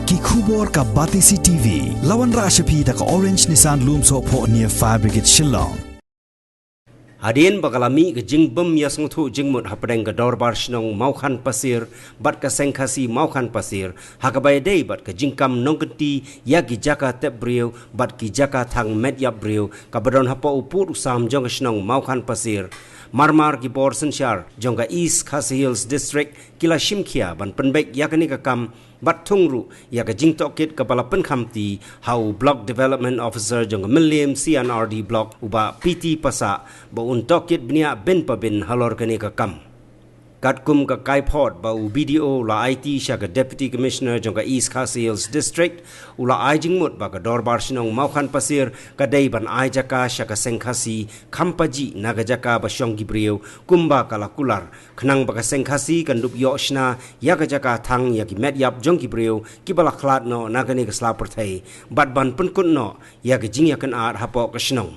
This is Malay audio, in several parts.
ki khubor ka Batisi TV lawan ra shapi da ka Orange Nissan Lumso pho near Fire Brigade Shillong. Hadien bagalami ke jing bem yasng thu jing mut hapadeng ke dorbar shnong maukhan pasir bat ka sengkhasi maukhan pasir hakabai dei bat ke jingkam nongkenti yagi jaka tebrio bat ki jaka thang medya brio ka badon hapo upur usam jong shnong maukhan pasir marmar ki bor sensyar jong ka East Khasi Hills District kila shimkhia ban penbek yakani ka kam bat thungru ya ka jingtokit kepala penkhamti hau block development officer jong Milliam CNRD block uba PT pasa ba untokit bnia ben pabin halor kani ka kam katkum ka kaipot ba u BDO la IT sya ka deputy commissioner jong ka East Khasi Hills District ula ajing mut ba ka dorbar sinong maukhan pasir ka dei ban ai jaka sya ka sengkhasi khampaji naga jaka ba syong gibriu kumba kala kular khnang ba ka sengkhasi kan dup yoshna ya ka jaka thang ya ki medyap jong gibriu ki bala khlat no naga ni ka slapur thai bat ban penkun no ya ka jing ya kan ar hapo ka snong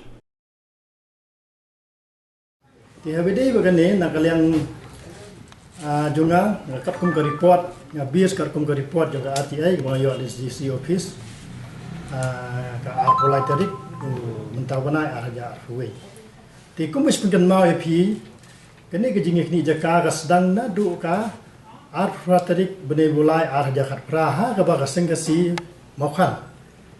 ti habidei bagane nakalyang junga katkum ka report nga BS katkum ka report juga RTI mga yo DC office ka arpolai tarik mentawana arja arwe ti kumis pengkan mau epi kene ke jingik ni jaka ka sedang na du ka arpra tarik bene bulai arja khat praha ka ba ka sengkasi mokhan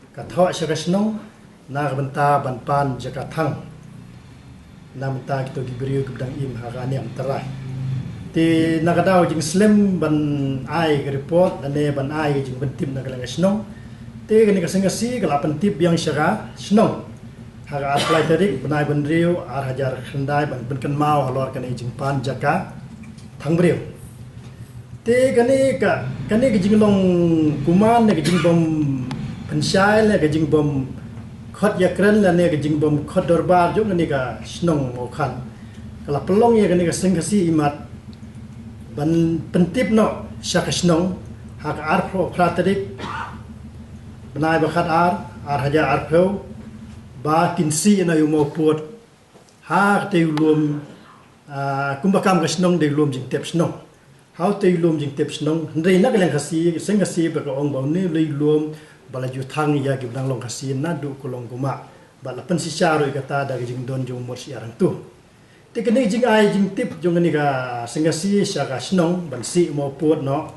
ka thaw syakasnong na benta banpan jaka thang namta kito gibriu kubdang im hagani am tarai ti nakadaw jing slim ban ai report ane ban ai jing bentim nagalang snong ti gani kasengasi kala pentip yang syara snong haga apply tarik banai benriu ar hajar khandai ban benkan mau halor kani jing pan jaka thangbriu ti gani jing long kuman ne jing bom pensyai ne jing bom khot yakran la ne jing bom khot dorbar jo gani ka snong mokhan kala pelong ya gani kasengasi imat ban pentip no syakasnong hak arpro pratarik benai bakat ar haja arpro ba kinsi na yumo put ha te lum kumbakam kasnong de lum jing tep snong how te lum jing tep snong ndrei nak lang khasi sengasi ba ka ong ba ni le lum bala ju thang ya ki bang long khasi na du kolong kuma ba la pensi charo kata da jing don jong mor si arang tu tikene jing ai jing tip jong ni ka sengasi sya ka snong ban si mo put no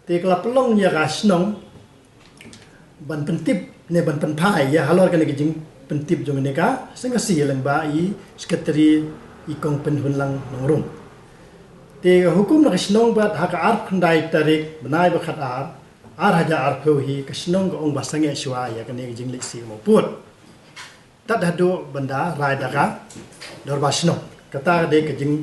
te kala pelong ya ka snong ban pentip ne ban penpai ya halor ka ni jing pentip jong ni ka sengasi lang ba i sekretari i kong penhun lang nongrum te hukum na snong bat ha ka ar khandai tarik banai ba khat ar haja ar phohi ka snong ka ong ba sange shwa ya ka ni jing liksi mo put tat hadu benda rai daka dorba snong kata de ke jing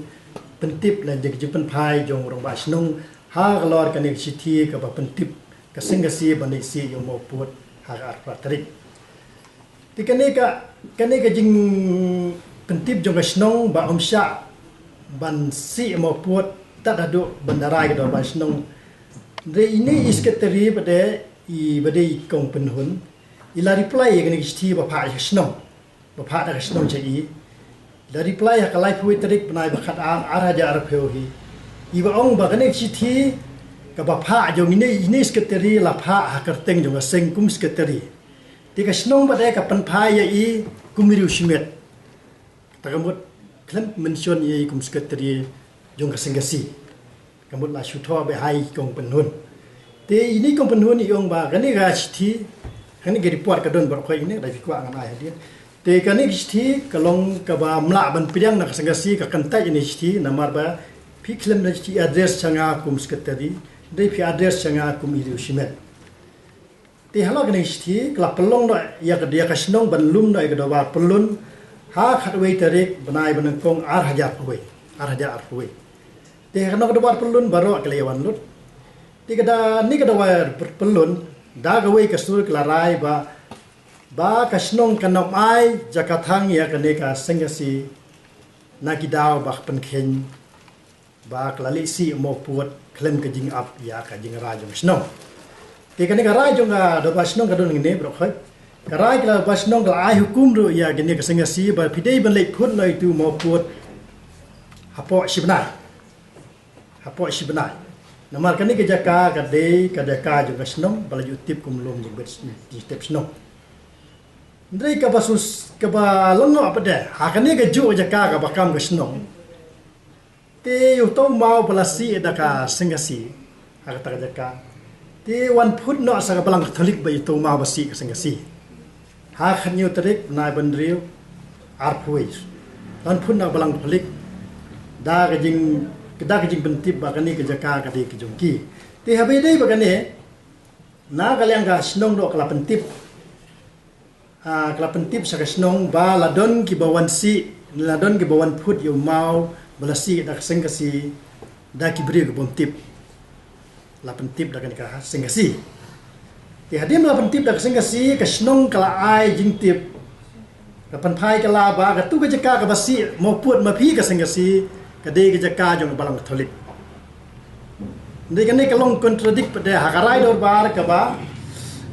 pentip la jing penpai jong rong ba snong ha galor kanik sithi ka ba pentip ka singasi bani si yo mo put ha ar patrik ti kane ka jing pentip jong snong ba omsha ban si mo put tat hadu benda rai ka dorba snong de ini isketeri bade I bade kong penhun ila reply ya kanik sithi ba pha snong bapak dah senang jadi, dari reply hak live witrik penai bakat ar haja ar phohi, iba ong bagane citi ke bapak jong ini sekretari lapha hak kerteng jong seng kum sekretari, tiga senang badai ke penpai ya I kumiru simet, takamut klem mention ya I kum sekretari jong kesengasi, kamut la syutho behai kong penhun, te ini kong penhun iong bagane ga citi, kani ke report kadon berkoi ini dari kuat ngan ayah dia. Te kani kisti kalong kaba mla ban pidang nak sengasi ka kantai ini kisti namar ba pi klem na kisti address changa kum sekretari dei pi address changa kum idu simet te hala kani kisti kala pelong no ya ka dia ka snong ban lum no ka dawa pelun ha khatwei tarik banai ban kong ar hajar pwe te kana ka dawa pelun baro kalewan lut te kada ni ka dawa pelun da gawei ka sur klarai ba kasnong kanam ai jakathang ya kaneka sengasi nakidaw ba penken ba klali si mo put klem ka jing up ya ka jing rajong snong te kaneka rajong ga do ba snong ka don ngine bro khoi ka raj la ba snong ga ai hukum ro ya gene ka sengasi ba pidei ban le phut noi tu mo put hapo shibnai Namar kani ke jaka kadeka juga senong balaju tip kumlum jeng bet di tip senong. Ndai ka basus ka ba lengo apa dah. Hakani ke ju jaka ka bakam ke senong. Te yu to mau pelasi daka sengasi. Hakata jaka. Te wan put no sa balang tholik ba itu mau basi ke sengasi. Hakan yu terik nai bandriu arpuis. Wan put no balang tholik da ke jing bentip bakani ke jaka ka di ke jongki. Te habe dai bakani na kalian ka senong do kala pentip. Kala pentip sa senong ba ladon ki bawan si ladon ki bawan put yu mau belasi dak sengkasi dak kibri ke bontip la pentip dak ka sengkasi ti hadim la pentip dak sengkasi ke senong kala ai jingtip kapan phai kala ba ka tu ke jaka ka basi mo put ma phi ka sengkasi ka de ke jaka jong balang tholik ndai kan ni kalong contradict pada hakarai dor bar ka ba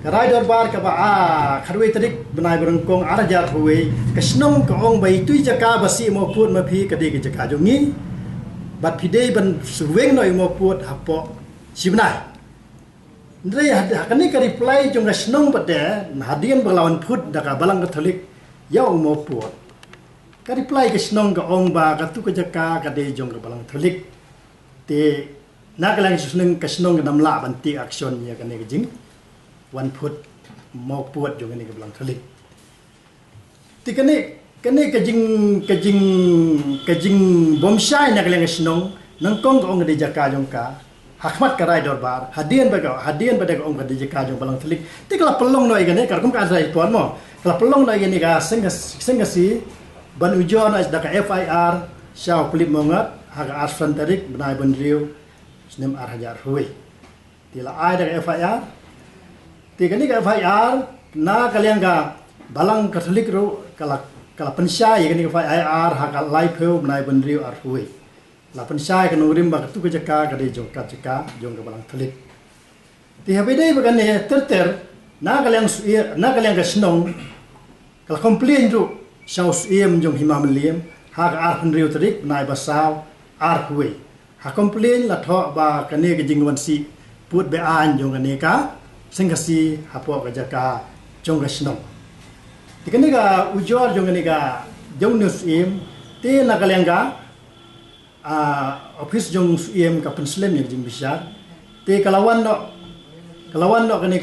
Karai dorbar ka ba kharwe tarik benai berengkong arajar huwe kasnong ka ong bai tui jaka basi mo put ma phi ka de ke jaka jongi bat phide ban suweng noi mo put hapo sibnai ndre hakani ka reply jong kasnong bade hadian berlawan put daka balang ka tholik yau mo put ka reply kasnong ka ong ba ka tu ka jaka ka de jong ka balang tholik te nakalang susneng kasnong namla banti action ya ka ne jing one put mau puat juga ni ke belang telik. Ti kene kejing bom syai nak leng senong nangkong ko ngade jaka jongka hakmat karai dorbar hadian pada ko ngade jaka jong belang telik. Ti kala pelong noi gane kar kum ka azai tuan mo. Kala pelong noi gane ka sengasi ban ujon as daka FIR syau klip mongat haga asfan tarik benai bandriu snem arhajar huwe. Ti la ai daka FIR Tiga ni ka FIR na kalian ka balang katolik ro kala pensai ya ni ka FIR ha ka live ho menai bandriu arhuwe la pensai ka nurim ba tu ka jaka ka de jong ka jaka jong ka balang katolik ti habe dei bagan ne terter na kalian ka senong kala complain ro shau iem jong himam liem ha ka ar bandriu tarik menai basau arhuwe ha complain la tho ba ka ne ka jingwan si put be an jong ka ne ka sengkasi hapo ka jaka jong ka senong tikani ka ujor jong ni ka jong news im te na kalengga office jong im ka penslem yang jing bisa te kalawan no kani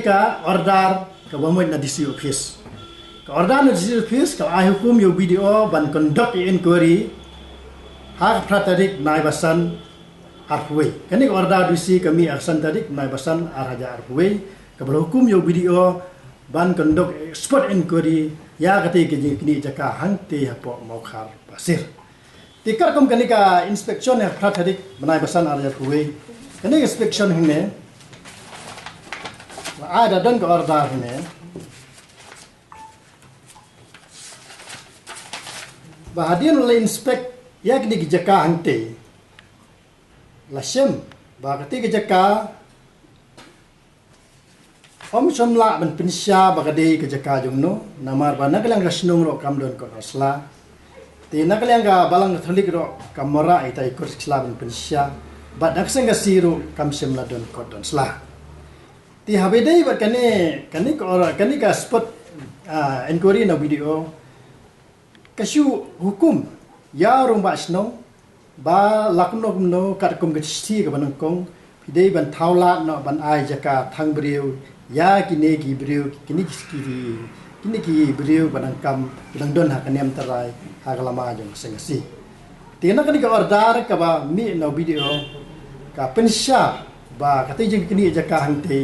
ka order ka bamoy na DC office ka order na DC office ka ai hukum yo video ban conduct inquiry hak pratarik nai basan arhuwe kani ka order DC kami aksan tarik nai basan arhaja arhuwe kabel hukum yo video ban conduct expert inquiry ya kati kini jaka hangte hapo mokhar pasir tikar kom kani ka inspection ya pratarik nai basan arhaja arhuwe kani inspection hine ada dan ka order hine bahadian le inspect ya kini jaka hangte Lasem bakati ke jaka om somla ban pinsya bakade ke jaka jongno namar bana kalang rasnung ro kam don ko rasla ti nakalang ga balang tholik ro kamera itai kur sla ban pinsya badak senga siru kam semla don ko don sla ti habedai bat kani ka spot inquiry na video kasyu hukum ya rong ba snong ba lakno kat kum gesti ka banangkong pidei ban thaulat no ban ai jaka thang briu ya kini ki briu kini ki briu banangkam langdon ha kanem tarai ha kalama jong sengsi tina kani ka order ka ba mi no video ka pensya ba kati jeng kini jaka hangte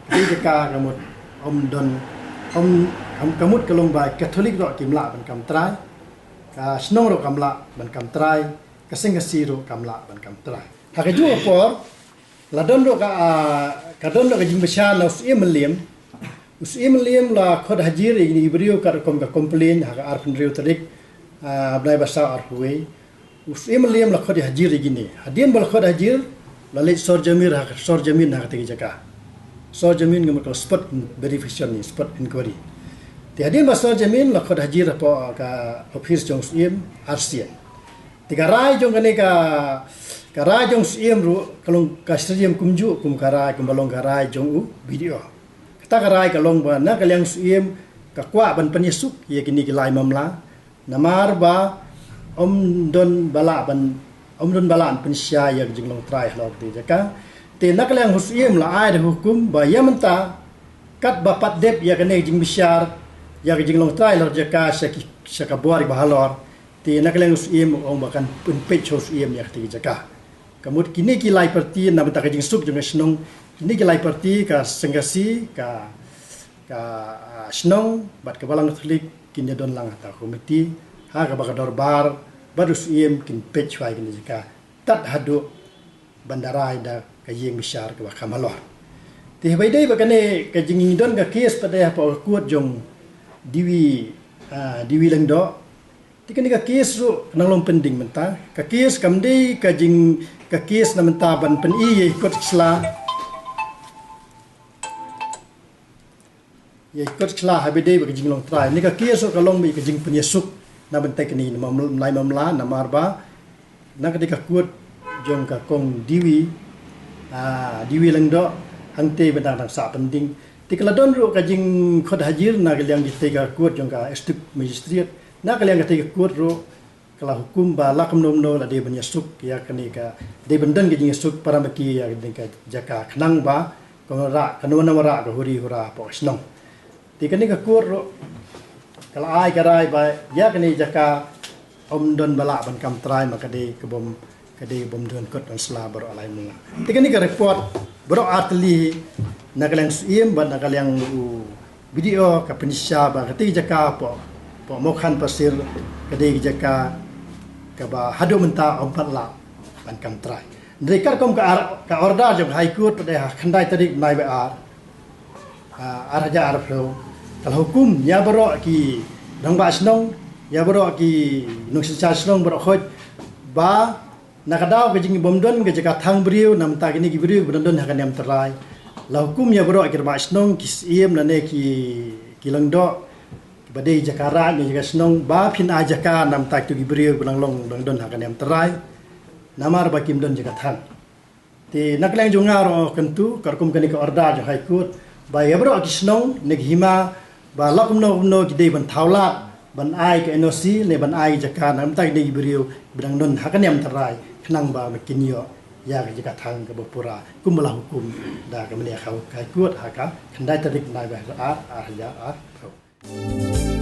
kini jaka kamut om kamut kalong ba katolik ro kimla ban kam trai ka snong ro kamla ban kam trai kasing kasiro kamla ban kam trai haka ju por ladon do ka don do ka jing besar la usim liem la khod hajir ini brio ka kom ka complain haka ar pendrio tarik abnai basa ar huwe usim liem la khod hajir gini hadien bal khod hajir la le sor jamin haka tegi jaka sor jamin ngam ko spot verification ni spot inquiry ti hadien bas sor jamin la khod hajir po ka office jong usim arsian tiga rai jong kani ka karai jong siem ru kalong kasriem kumju kum karai kum balong karai jong u video kata karai kalong ba na kalyang siem kakwa ban penyesuk ye kini kilai mamla namar ba om don bala an pensya ya jing long trai lok ti jaka te nak lang husiem la ai de hukum ba ya menta kat bapat dep ya kene jing bisyar ya jing long trai lok jaka saka buari bahalor te nak lang husiem om bakan pen page husiem ya ti jaka kamut kini kilai parti na menta jing suk jing snong kini kilai parti ka senggasi ka snong bat ka balang klik kini don lang ta komiti ha ka bakador bar barus iem kin page wai kin jika tat hadu bandarai da kayeng besar ke kamalor ti bai dai bakane ka jinging don ka kes pada pa kuat jong diwi lengdo ti kan ka kes ru nang long pending menta ka kes kamdei ka jing ka kes na menta ban pen i ye kot sla habi dai ba jing long trai ni ka kes ka long bi ka jing penyesuk na bentek ni mulai mamla na marba na ketika kuat jong ka kong diwi lengdo hangte benda nang sa penting tikala don ru ka jing khod hajir na kaliang ditega kuat jong ka estuk magistrate na kaliang ka tega kuat ru kala hukum ba lakam nomno la de benyasuk ya kani ka de bendan ke jing esuk paramaki ya ka jaka khnang ba kongara kanwana wara ka huri hura po snong tikani ka kuat ru kalau ai karai ba ya kini jaka om don bala ban kam trai maka de kebom don kot on sla baro alai mula tikani ka report baro atli nagalang iem ban nagalang video ka penisya ba kati jaka po mokhan pasir kade jaka ka ba hadu menta om patla ban kam trai ndekar kom ka order jong high court pada khandai tarik nai ba araja arflo kalau hukum ya baro ki dang ba snong ya baro ki nung sa snong baro khoj ba nakadaw ke jing bomdon ke jaka thang briu nam ta kini ki briu bomdon hakan yam terai la hukum ya baro ki ba snong ki iem na ne ki langdo bade jakara ni jaka snong ba phin a jaka nam ta ki briu bang long bomdon hakan yam terai namar ba kim don jaka thang ti naklang jungaro kentu karkum kani ka orda jo high court ba ya baro ki snong nek hima ba lakum no gide ban thawla ban ai ke NOC le ban ai jaka nam tai nei beriu bidang non hakan yam tarai khnang ba makinyo ya ga jaka thang ka bapura kumbala hukum da ka mele khau kai kuat haka khandai tarik nai ba a ya a